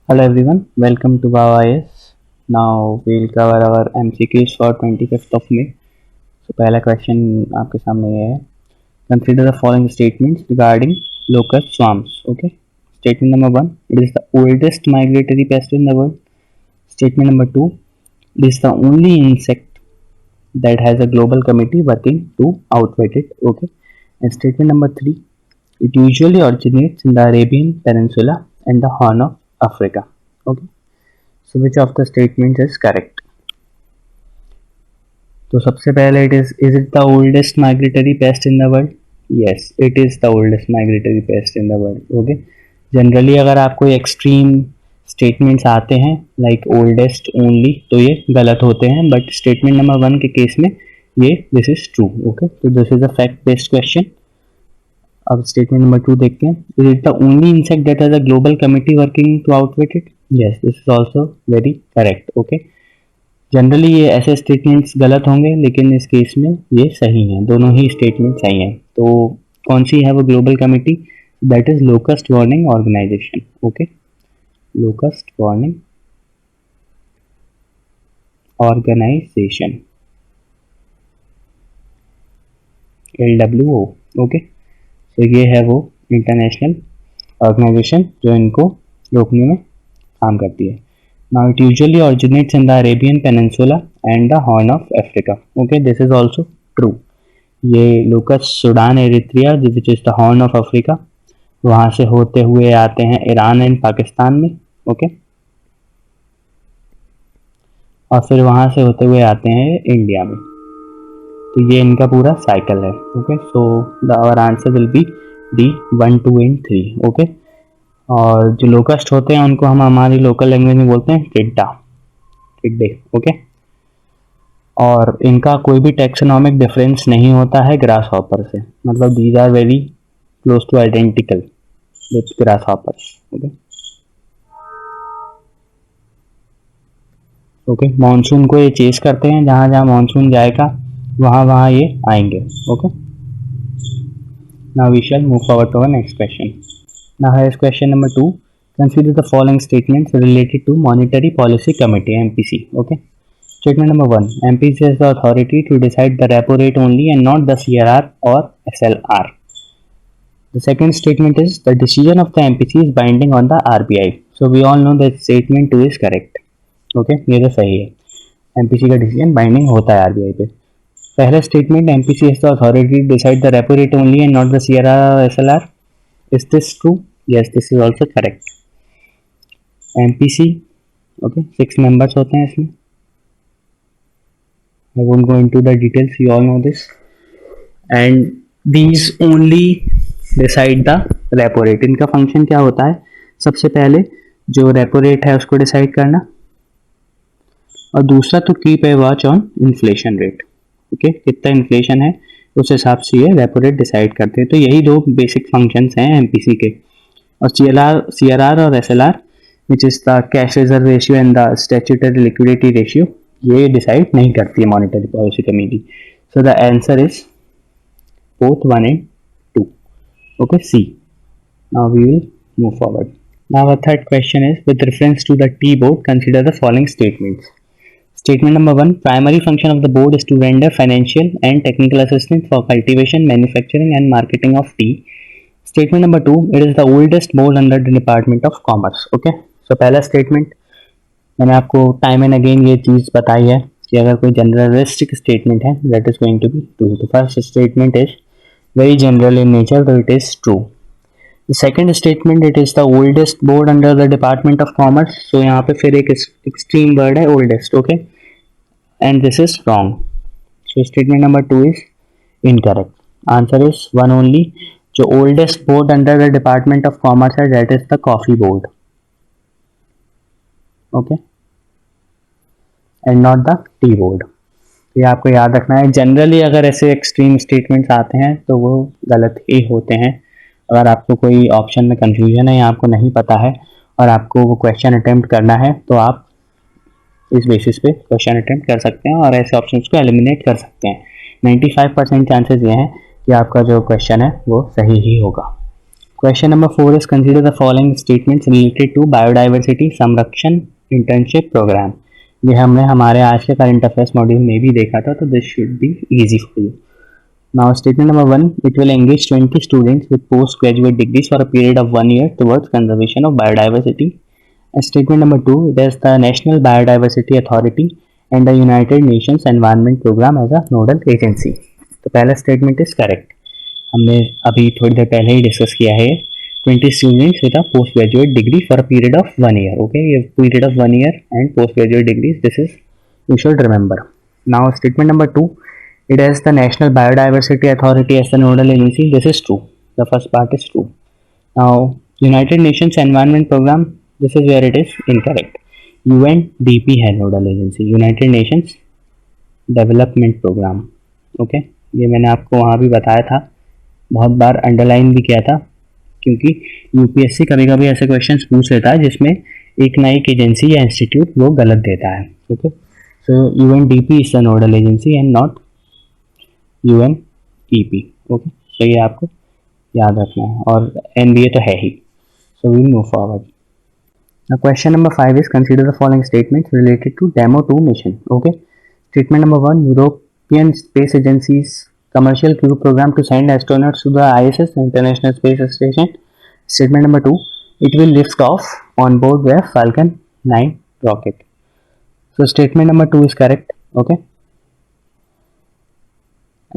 Hello everyone, welcome to BAWIS. Now we'll cover our MCQs for 25th of May. So पहला question आपके सामने ये है. Consider the following statements regarding locust swarms. Okay. Statement number 1, it is the oldest migratory pest in the world. Statement number 2, it is the only insect that has a global committee working to outwit it. Okay. And statement number 3, it usually originates in the Arabian Peninsula and the Horn of Africa. Okay. So which of the statements is correct? तो सबसे पहले is it the oldest migratory pest in the world? Yes, it is the oldest migratory pest in the world. Okay. Generally अगर आपको extreme statements आते हैं like oldest only तो ये गलत होते हैं, बट स्टेटमेंट नंबर 1 के केस में ये दिस इज ट्रू. ओके, तो this is a fact based question. अब स्टेटमेंट नंबर 2 देखते हैं. Is it the only insect that has a global committee working to outwit it? Yes, this is also very correct. Okay, generally ये ऐसे statements गलत होंगे, लेकिन इस case में ये सही हैं, दोनों ही स्टेटमेंट सही हैं. तो कौन सी है वो global committee? That is locust warning organisation. Okay, locust warning organisation, LWO. Okay, तो ये है वो इंटरनेशनल ऑर्गेनाइजेशन जो इनको रोकने में काम करती है. Now it usually originates in the Arabian Peninsula and the Horn of Africa. Okay, this is also true. ये locus Sudan, Eritrea which is the horn of Africa, वहाँ से होते हुए आते हैं ईरान एंड पाकिस्तान में. ओके, और फिर वहाँ से होते हुए आते हैं इंडिया में. तो ये इनका पूरा साइकिल है. Okay, so the our answer will be D 1, 2 and 3. Okay, और जो लोकस्ट होते हैं उनको हम हमारी लोकल लैंग्वेज में बोलते हैं टिड्डा, टिड्डे. ओके, और इनका कोई भी टेक्सोनॉमिक डिफरेंस नहीं होता है ग्रास हॉपर से, मतलब these are very close to identical with grasshoppers. Okay, okay, monsoon को ये चेस करते हैं, जहाँ जहाँ मानसून जाएगा वहाँ वहाँ ये आएंगे. Okay, now we shall move forward to our next question. Now here is question number 2. Consider the following statements related to Monetary Policy Committee, MPC. Okay. Statement number 1. MPC has the authority to decide the repo rate only and not the CRR or SLR. The second statement is the decision of the MPC is binding on the RBI. So we all know that statement 2 is correct. Okay, ये तो सही है. MPC का decision binding होता है RBI पे. पहला statement, MPC has the authority to decide the repo rate only and not the CRR or SLR. Is this true? Yes, this is also correct. MPC, okay, 6 members होते हैं इसमें. I won't go into the details, you all know this. And these only decide the repo rate. इनका function क्या होता है? सबसे पहले जो रेपो रेट है उसको डिसाइड करना, और दूसरा तो keep a watch on inflation rate. Okay, कितना इन्फ्लेशन है उस हिसाब से ये रेपो रेट डिसाइड करते हैं. तो यही दो बेसिक फंक्शंस हैं एमपीसी के. और CRR और SLR which is the cash reserve ratio and the statutory liquidity ratio, ये डिसाइड नहीं करती है monetary policy committee. So the answer is both 1 and 2. Okay, C. Now we will move forward. Now our third question is, with reference to the T board, consider the following statements. Statement number 1. Primary function of the board is to render financial and technical assistance for cultivation, manufacturing and marketing of tea. Statement number 2. It is the oldest board under the Department of Commerce. Okay. So पहला statement मैंने आपको time and again ये चीज़ बताई है कि अगर कोई generalistic statement है that is going to be true. तो first statement is very general in nature, तो it is true. The second statement, it is the oldest board under the Department of Commerce. So यहाँ पे फिर एक extreme word है oldest. Okay, and this is wrong. So statement number 2 is incorrect. Answer is 1 only. जो oldest board under the Department of Commerce है that is the coffee board. Okay, and not the tea board. ये आपको याद रखना है. Generally अगर ऐसे extreme statements आते हैं तो वो गलत ही होते हैं. अगर आपको कोई ऑप्शन में कंफ्यूजन है या आपको नहीं पता है और आपको वो क्वेश्चन अटेम्प्ट करना है तो आप इस बेसिस पे क्वेश्चन अटेम्प्ट कर सकते हैं और ऐसे ऑप्शंस को एलिमिनेट कर सकते हैं. 95% चांसेस ये हैं कि आपका जो क्वेश्चन है वो सही ही होगा. Question number 4 is consider the following statements related to biodiversity संरक्षण इंटर्नशिप प्रोग्राम। ये हमने हमारे आज के करंट अफेयर्स मॉड्यूल में भी देखा था, तो this should be easy for you. Now, statement number 1, it will engage 20 students with postgraduate degrees for a period of 1 year towards conservation of biodiversity. And statement number 2, it has the National Biodiversity Authority and the United Nations Environment Program as a nodal agency. तो पहला statement is correct, हमने अभी थोड़ी देर पहले ही discuss किया है। 20 students with a postgraduate degree for a period of 1 year. Okay, ये period of 1 year and postgraduate degrees, this is you should remember. Now, statement number 2. It has the National Biodiversity Authority as the nodal agency. This is true. The first part is true. Now, United Nations Environment Program, this is where it is incorrect. UNDP है nodal agency, United Nations Development Program. Okay, ये मैंने आपको वहाँ भी बताया था, बहुत बार underline भी किया था, क्योंकि यूपीएससी कभी कभी ऐसे क्वेश्चंस पूछ लेता है जिसमें एक ना एक एजेंसी या इंस्टीट्यूट वो गलत देता है। Okay, so UNDP is the nodal agency and not UNEP. Okay, तो ये आपको याद रखना है, और NBA तो है ही। So we move forward. Now, question number 5 is consider the following statements related to Demo 2 mission. Okay, statement number 1, European Space Agency's commercial crew program to send astronauts to the ISS, International Space Station. Statement number 2, it will lift off on board their Falcon 9 rocket. So statement number 2 is correct. Okay.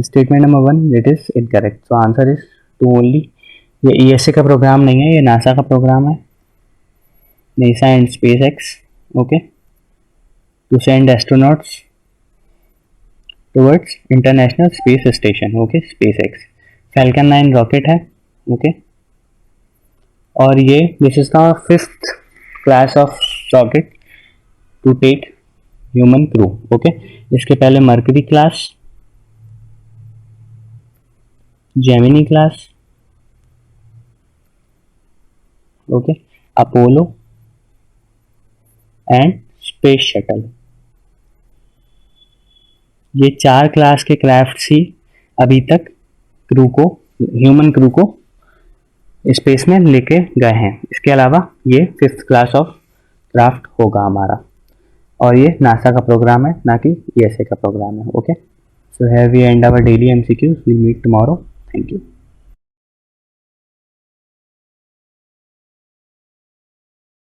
Statement number 1, it is incorrect, so answer is 2 only. ये ESA का programme नहीं है, ये NASA का programme है, NASA and SpaceX. Okay, to send astronauts towards International Space Station. Okay, SpaceX Falcon 9 rocket है। Okay, और ये this is the 5th class of rocket to take human crew. Okay, इसके पहले Mercury class, Gemini class, okay, Apollo and space shuttle, ये 4 class के craft ही अभी तक crew को, ह्यूमन क्रू को स्पेस में लेके गए हैं। इसके अलावा ये 5th क्लास ऑफ क्राफ्ट होगा हमारा, और ये नासा का प्रोग्राम है, ना कि ESA का प्रोग्राम है। Okay, so have we and our daily MCQs, we meet tomorrow. Thank you.